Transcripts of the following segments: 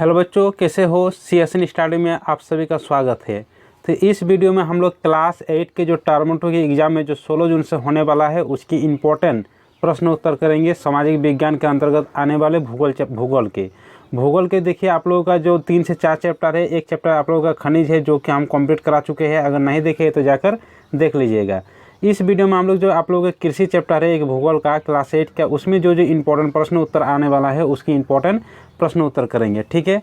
Hello बच्चों, कैसे हो। CSN स्टडी में आप सभी का स्वागत है। तो इस वीडियो में हम लोग क्लास 8 के जो टर्म टू के एग्ज़ाम में जो 16 जून से होने वाला है उसकी इम्पोर्टेंट प्रश्न उत्तर करेंगे। सामाजिक विज्ञान के अंतर्गत आने वाले भूगोल के देखिए आप लोगों का जो 3 से 4 चैप्टर है। एक चैप्टर आप लोगों का खनिज है जो कि हम कंप्लीट करा चुके हैं। अगर नहीं देखे तो जाकर देख लीजिएगा। इस वीडियो में हम लोग जो आप लोगों का कृषि चैप्टर है एक भूगोल का क्लास 8 का, उसमें जो इम्पोर्टेंट प्रश्न उत्तर आने वाला है उसकी इम्पोर्टेंट प्रश्न उत्तर करेंगे, ठीक है।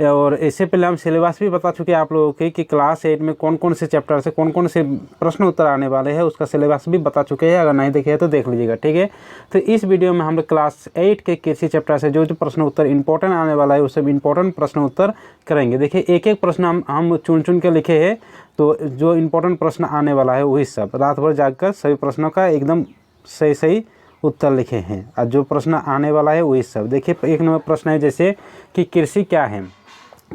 और इससे पहले हम सिलेबस भी बता चुके हैं आप लोगों के कि क्लास 8 में कौन कौन से चैप्टर से कौन कौन से प्रश्न उत्तर आने वाले हैं उसका सिलेबस भी बता चुके हैं। अगर नहीं देखे तो देख लीजिएगा, ठीक है। तो इस वीडियो में हम लोग क्लास 8 के कृषि चैप्टर से जो प्रश्न उत्तर इंपॉर्टेंट आने वाला है वो सब इंपॉर्टेंट प्रश्न उत्तर करेंगे। देखिए एक एक प्रश्न हम चुन चुन के लिखे हैं, तो जो इम्पोर्टेंट प्रश्न आने वाला है वही सब रात भर जागकर सभी प्रश्नों का एकदम सही उत्तर लिखे हैं और जो प्रश्न आने वाला है वही सब। देखिए एक नंबर प्रश्न है जैसे कि कृषि क्या है।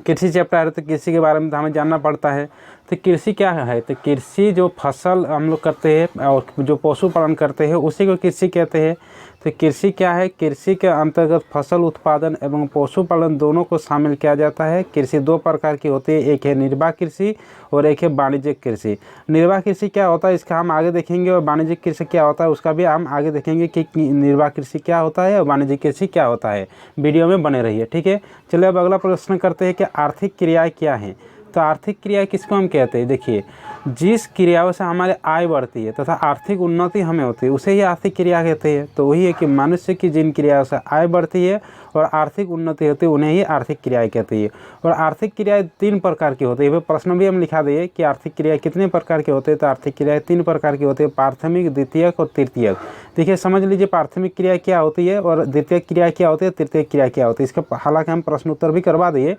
कृषि चैप्टर है तो कृषि के बारे में तो हमें जानना पड़ता है। तो कृषि क्या है, तो कृषि जो फसल हम लोग करते हैं और जो पशुपालन करते हैं उसी को कृषि कहते हैं। तो कृषि क्या है, कृषि के अंतर्गत फसल उत्पादन एवं पशुपालन दोनों को शामिल किया जाता है। कृषि दो प्रकार की होती है, एक है निर्वाह कृषि और एक है वाणिज्यिक कृषि। निर्वाह कृषि क्या होता है इसका हम आगे देखेंगे, और वाणिज्यिक कृषि क्या होता है उसका भी हम आगे देखेंगे कि निर्वाह कृषि क्या होता है और वाणिज्यिक कृषि क्या होता है। वीडियो में बने रहिए, ठीक है। चलिए अब अगला प्रश्न करते हैं कि आर्थिक क्रियाएँ क्या हैं। तो आर्थिक क्रिया किसको हम कहते हैं, देखिए जिस क्रियाओं से हमारे आय बढ़ती है तथा आर्थिक उन्नति हमें होती है उसे ही आर्थिक क्रिया कहते हैं। तो वही है कि मनुष्य की जिन क्रियाओं से आय बढ़ती है और आर्थिक उन्नति होती है उन्हें ही आर्थिक क्रियाएं कहती है। और आर्थिक क्रियाएं 3 प्रकार की होती है। प्रश्न भी हम लिखा दिए कि आर्थिक क्रियाएं कितने प्रकार के होते हैं। तो आर्थिक क्रियाएं 3 प्रकार की होती है, प्राथमिक, द्वितीयक और तृतीयक। देखिए समझ लीजिए प्राथमिक क्रिया क्या होती है और द्वितीयक क्रिया क्या होती है, तृतीयक क्रिया क्या होती है। इसका हालांकि हम प्रश्न उत्तर भी करवा दिए,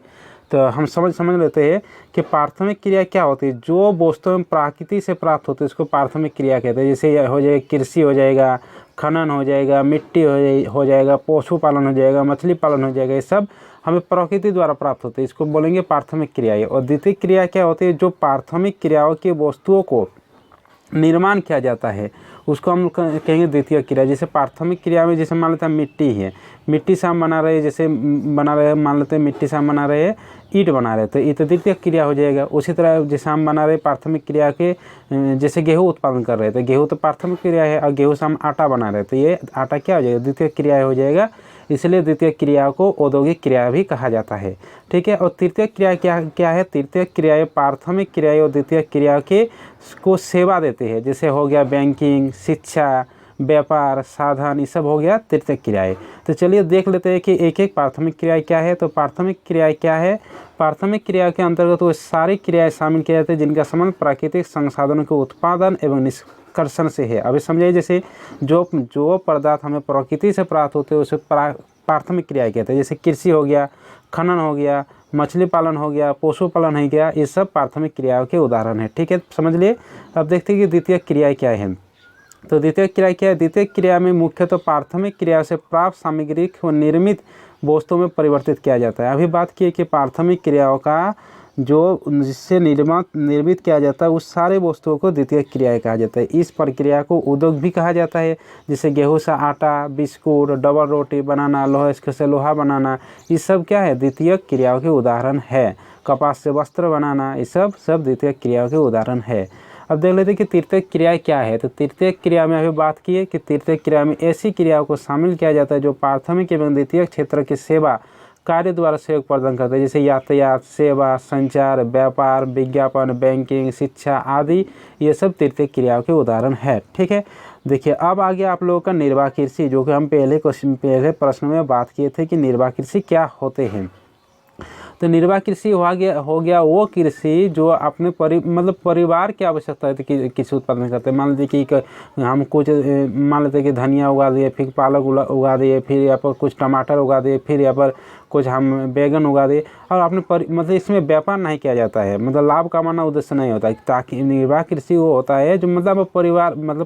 तो हम समझ लेते हैं कि प्राथमिक क्रिया क्या होती है। जो वस्तु में प्रकृति से प्राप्त होती है उसको प्राथमिक क्रिया कहते हैं। जैसे हो जाएगा कृषि हो जाएगा, खनन हो जाएगा, मिट्टी हो जाएगा, पशुपालन हो जाएगा, मछली पालन हो जाएगा, ये सब हमें प्रकृति द्वारा प्राप्त होते हैं, इसको बोलेंगे प्राथमिक क्रियाएं। और द्वितीय क्रिया क्या होती है, जो प्राथमिक क्रियाओं की वस्तुओं को निर्माण किया जाता है उसको हम कहेंगे द्वितीय क्रिया। जैसे प्राथमिक क्रिया में जैसे मान लेते हैं मिट्टी है, मिट्टी से हम बना रहे हैं, जैसे बना रहे हैं मान लेते हैं मिट्टी से हम बना रहे हैं ईंट बना रहे हैं, तो ये तो द्वितीय क्रिया हो जाएगा। उसी तरह जैसे हम बना रहे प्राथमिक क्रिया के जैसे गेहूँ उत्पादन कर रहे हैं तो गेहूँ तो प्राथमिक क्रिया है, और गेहूँ से हम आटा बना रहे हैं तो ये आटा क्या हो जाएगा, द्वितीय क्रिया हो जाएगा। इसलिए द्वितीय क्रिया को औद्योगिक क्रिया भी कहा जाता है, ठीक है। और तृतीय क्रिया क्या है, तृतीय क्रियाएं प्राथमिक क्रियाएं और द्वितीय क्रिया के को सेवा देते हैं। जैसे हो गया बैंकिंग, शिक्षा, व्यापार, साधन, ये सब हो गया तृतीय क्रियाएं। तो चलिए देख लेते हैं कि एक एक प्राथमिक क्रिया क्या है। तो प्राथमिक क्रिया क्या है, प्राथमिक क्रिया के अंतर्गत वो सारी क्रियाएं शामिल किए जाते हैं जिनका संबंध प्राकृतिक संसाधनों के उत्पादन एवं निष्कर्षण से है। अभी समझिए जैसे जो पदार्थ हमें प्रकृति से प्राप्त होते हैं उसे प्राथमिक क्रिया कहते हैं। जैसे कृषि हो गया, खनन हो गया, मछली पालन हो गया, पशुपालन हो गया, ये सब प्राथमिक क्रियाओं के उदाहरण है, ठीक है। समझ लिए। अब देखते हैं कि द्वितीय क्रिया क्या है। तो द्वितीय क्रिया क्या है, द्वितीय क्रिया में मुख्यतः प्राथमिक क्रिया से प्राप्त सामग्री को निर्मित वस्तुओं में परिवर्तित किया जाता है। अभी बात की कि प्राथमिक क्रियाओं का जो जिससे निर्मित किया जाता है उस सारे वस्तुओं को द्वितीय क्रिया कहा जाता है। इस प्रक्रिया को उद्योग भी कहा जाता है। जैसे गेहूं से आटा, बिस्कुट, डबल रोटी बनाना, लोहे से लोहा बनाना, ये सब क्या है, द्वितीय क्रियाओं के उदाहरण है। कपास से वस्त्र बनाना, ये सब द्वितीय क्रियाओं के उदाहरण है। अब देख लेते हैं कि तृतीय क्रिया क्या है। तो तृतीय क्रिया में अभी बात की है कि तृतीय क्रिया में ऐसी क्रियाओं को शामिल किया जाता है जो प्राथमिक एवं द्वितीय क्षेत्र की सेवा कार्य द्वारा सहयोग प्रदान करते हैं। जैसे यातायात, सेवा, संचार, व्यापार, विज्ञापन, बैंकिंग, शिक्षा आदि, ये सब तृतीय क्रियाओं के उदाहरण है, ठीक है। देखिए अब आ गया आप लोगों का निर्वाह कृषि, जो कि हम पहले प्रश्न में बात किए थे कि निर्वाह कृषि क्या होते हैं। तो निर्वाह कृषि हो गया वो कृषि जो अपने परिवार की आवश्यकता है कि कृषि उत्पादन करते हैं। मान लीजिए कि हम कुछ मान लेते हैं कि धनिया उगा दिए, फिर पालक उगा दिए, फिर यहाँ पर कुछ टमाटर उगा दिए, फिर यहाँ पर कुछ हम बैगन उगा दिए, और अपने इसमें व्यापार नहीं किया जाता है, लाभ कमाना उद्देश्य नहीं होता है। ताकि निर्वाह कृषि वो होता है जो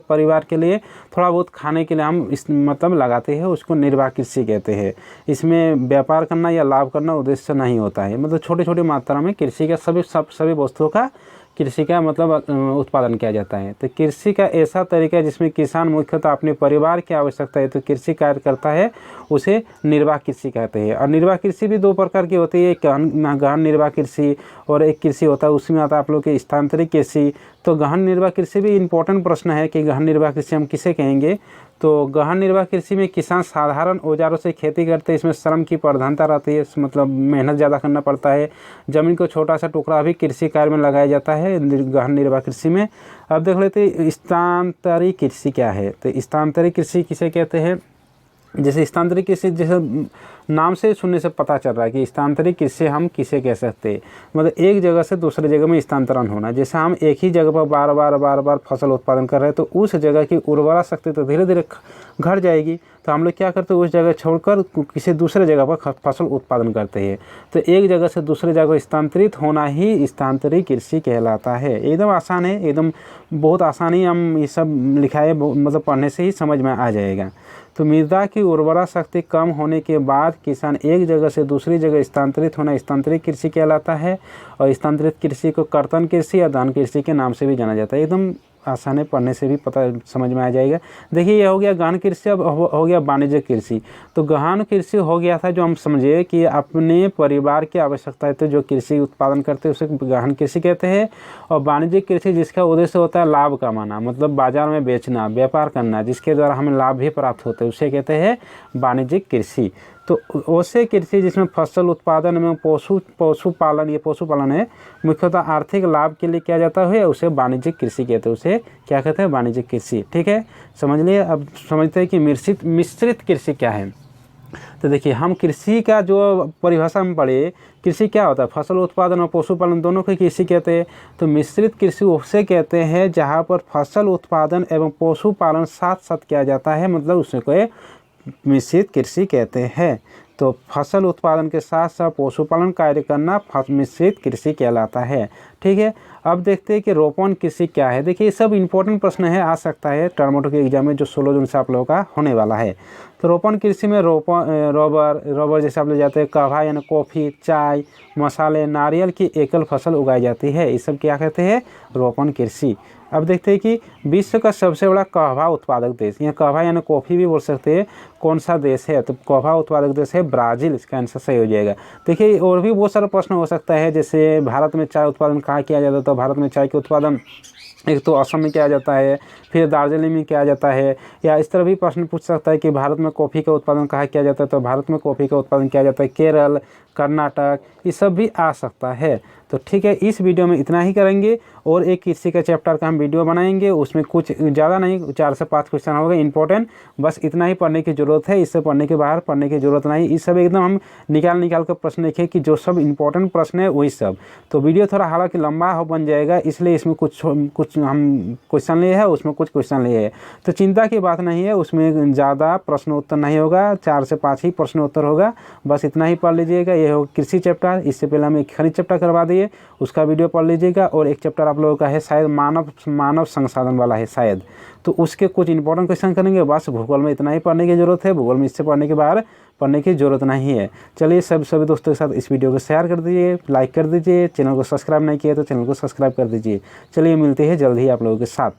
परिवार के लिए थोड़ा बहुत खाने के लिए हम इस लगाते हैं, उसको निर्वाह कृषि कहते हैं। इसमें व्यापार करना या लाभ करना उद्देश्य नहीं होता है। छोटी छोटी मात्रा में कृषि का सभी वस्तुओं का कृषि का मतलब उत्पादन किया जाता है। तो कृषि का ऐसा तरीका है जिसमें किसान मुख्यतः अपने परिवार की आवश्यकता है तो कृषि कार्य करता है, उसे निर्वाह कृषि कहते हैं। और निर्वाह कृषि भी दो प्रकार की होती है, एक गहन निर्वाह कृषि और एक कृषि होता है उसमें आता है आप लोग के स्थानांतरित कृषि। तो गहन निर्वाह कृषि भी इम्पोर्टेंट प्रश्न है कि गहन निर्वाह कृषि हम किसे कहेंगे। तो गहन निर्वाह कृषि में किसान साधारण औजारों से खेती करते हैं, इसमें श्रम की प्रधानता रहती है, मतलब मेहनत ज़्यादा करना पड़ता है। ज़मीन को छोटा सा टुकड़ा भी कृषि कार्य में लगाया जाता है गहन निर्वाह कृषि में। अब देख लेते हैं स्थानांतरित कृषि क्या है। तो स्थानांतरित कृषि किसे कहते हैं, जैसे स्थानांतरित कृषि जैसे नाम से सुनने से पता चल रहा है कि स्थानांतरित कृषि हम किसे कह सकते हैं, मतलब एक जगह से दूसरे जगह में स्थानांतरण होना। जैसे हम एक ही जगह पर बार बार फसल उत्पादन कर रहे हैं तो उस जगह की उर्वरा शक्ति तो धीरे धीरे घट जाएगी। तो हम लोग क्या करते हैं, उस जगह छोड़कर किसी दूसरे जगह पर फसल उत्पादन करते हैं। तो एक जगह से दूसरे जगह स्थानांतरित होना ही स्थानांतरित कृषि कहलाता है। एकदम आसान है, एकदम बहुत आसानी हम ये सब लिखा है, मतलब पढ़ने से ही समझ में आ जाएगा। तो मृदा की उर्वरा शक्ति कम होने के बाद किसान एक जगह से दूसरी जगह स्थानांतरित होना स्थानांतरित कृषि कहलाता है। और स्थानांतरित कृषि को कर्तन कृषि या दान कृषि के नाम से भी जाना जाता है। एकदम आसान है, पढ़ने से भी पता समझ में आ जाएगा। देखिए ये हो गया गहन कृषि। अब हो गया वाणिज्यिक कृषि। तो गहन कृषि हो गया था जो हम समझे कि अपने परिवार की आवश्यकता है तो जो कृषि उत्पादन करते हैं उसे गहन कृषि कहते हैं। और वाणिज्यिक कृषि जिसका उद्देश्य होता है लाभ कमाना, मतलब बाजार में बेचना, व्यापार करना, जिसके द्वारा हमें लाभ भी प्राप्त होते हैं, उसे कहते हैं वाणिज्यिक कृषि। तो वैसे कृषि जिसमें फसल उत्पादन में पशुपालन, ये पशुपालन है, मुख्यतः आर्थिक लाभ के लिए किया जाता है, उसे वाणिज्यिक कृषि कहते हैं। उसे क्या कहते हैं, वाणिज्यिक कृषि। ठीक है, समझ लिए। अब समझते हैं कि मिश्रित कृषि क्या है। तो देखिए हम कृषि का जो परिभाषा में पढ़े, कृषि क्या होता है, फसल उत्पादन और पशुपालन दोनों को कृषि कहते हैं। तो मिश्रित कृषि उसे कहते हैं जहाँ पर फसल उत्पादन एवं पशुपालन साथ साथ किया जाता है, मतलब उसे कोई मिश्रित कृषि कहते हैं। तो फसल उत्पादन के साथ साथ पशुपालन कार्य करना मिश्रित कृषि कहलाता है। ठीक है, अब देखते हैं कि रोपण कृषि क्या है। देखिए ये सब इंपॉर्टेंट प्रश्न है, आ सकता है टर्मोटो के एग्जाम में जो 16 जून से आप लोगों का होने वाला है। तो रोपण कृषि में रबर जैसे आप लोग जाते हैं, कहवा यानी कॉफ़ी, चाय, मसाले, नारियल की एकल फसल उगाई जाती है, ये सब क्या कहते हैं, रोपण कृषि। अब देखते हैं कि विश्व का सबसे बड़ा कहवा उत्पादक देश, यहाँ कहवा यानी कॉफ़ी भी बोल सकते हैं, कौन सा देश है, तो कहवा उत्पादक देश है ब्राज़ील, इसका आंसर सही हो जाएगा। देखिए और भी बहुत सारा प्रश्न हो सकता है, जैसे भारत में चाय उत्पादन कहाँ किया जाता है, तो भारत में चाय के उत्पादन एक तो असम में किया जाता है, फिर दार्जिलिंग में किया जाता है। या इस तरह भी प्रश्न पूछ सकता है कि भारत में कॉफ़ी का उत्पादन कहाँ किया जाता है, तो भारत में कॉफ़ी का उत्पादन किया जाता है केरल, कर्नाटक, ये सब भी आ सकता है। तो ठीक है, इस वीडियो में इतना ही करेंगे और एक कृषि का चैप्टर का हम वीडियो बनाएंगे, उसमें कुछ ज़्यादा नहीं, 4 से 5 क्वेश्चन होगा इंपॉर्टेंट, बस इतना ही पढ़ने की ज़रूरत है, इससे पढ़ने के बाहर पढ़ने की ज़रूरत नहीं। इस सब एकदम हम निकाल कर प्रश्न लिखे कि जो सब इंपॉर्टेंट प्रश्न है वही सब। तो वीडियो थोड़ा हालांकि लंबा बन जाएगा, इसलिए इसमें कुछ हम क्वेश्चन लिए हैं, उसमें कुछ क्वेश्चन लिए हैं, तो चिंता की बात नहीं है, उसमें ज़्यादा प्रश्न उत्तर नहीं होगा, 4 से 5 ही प्रश्न उत्तर होगा, बस इतना ही पढ़ लीजिएगा। ये हो कृषि चैप्टर। इससे पहले हम एक खनिज चैप्टर करवा दिए, उसका वीडियो पढ़ लीजिएगा। और एक चैप्टर आप लोगों का है शायद मानव संसाधन वाला है शायद, तो उसके कुछ इंपॉर्टेंट क्वेश्चन करेंगे। बस भूगोल में इतना ही पढ़ने की ज़रूरत है, भूगोल में इससे पढ़ने के बाहर पढ़ने की ज़रूरत नहीं है। चलिए सभी दोस्तों के साथ इस वीडियो को शेयर कर दीजिए, लाइक कर दीजिए, चैनल को सब्सक्राइब नहीं किया तो चैनल को सब्सक्राइब कर दीजिए। चलिए मिलते हैं जल्द ही आप लोगों के साथ।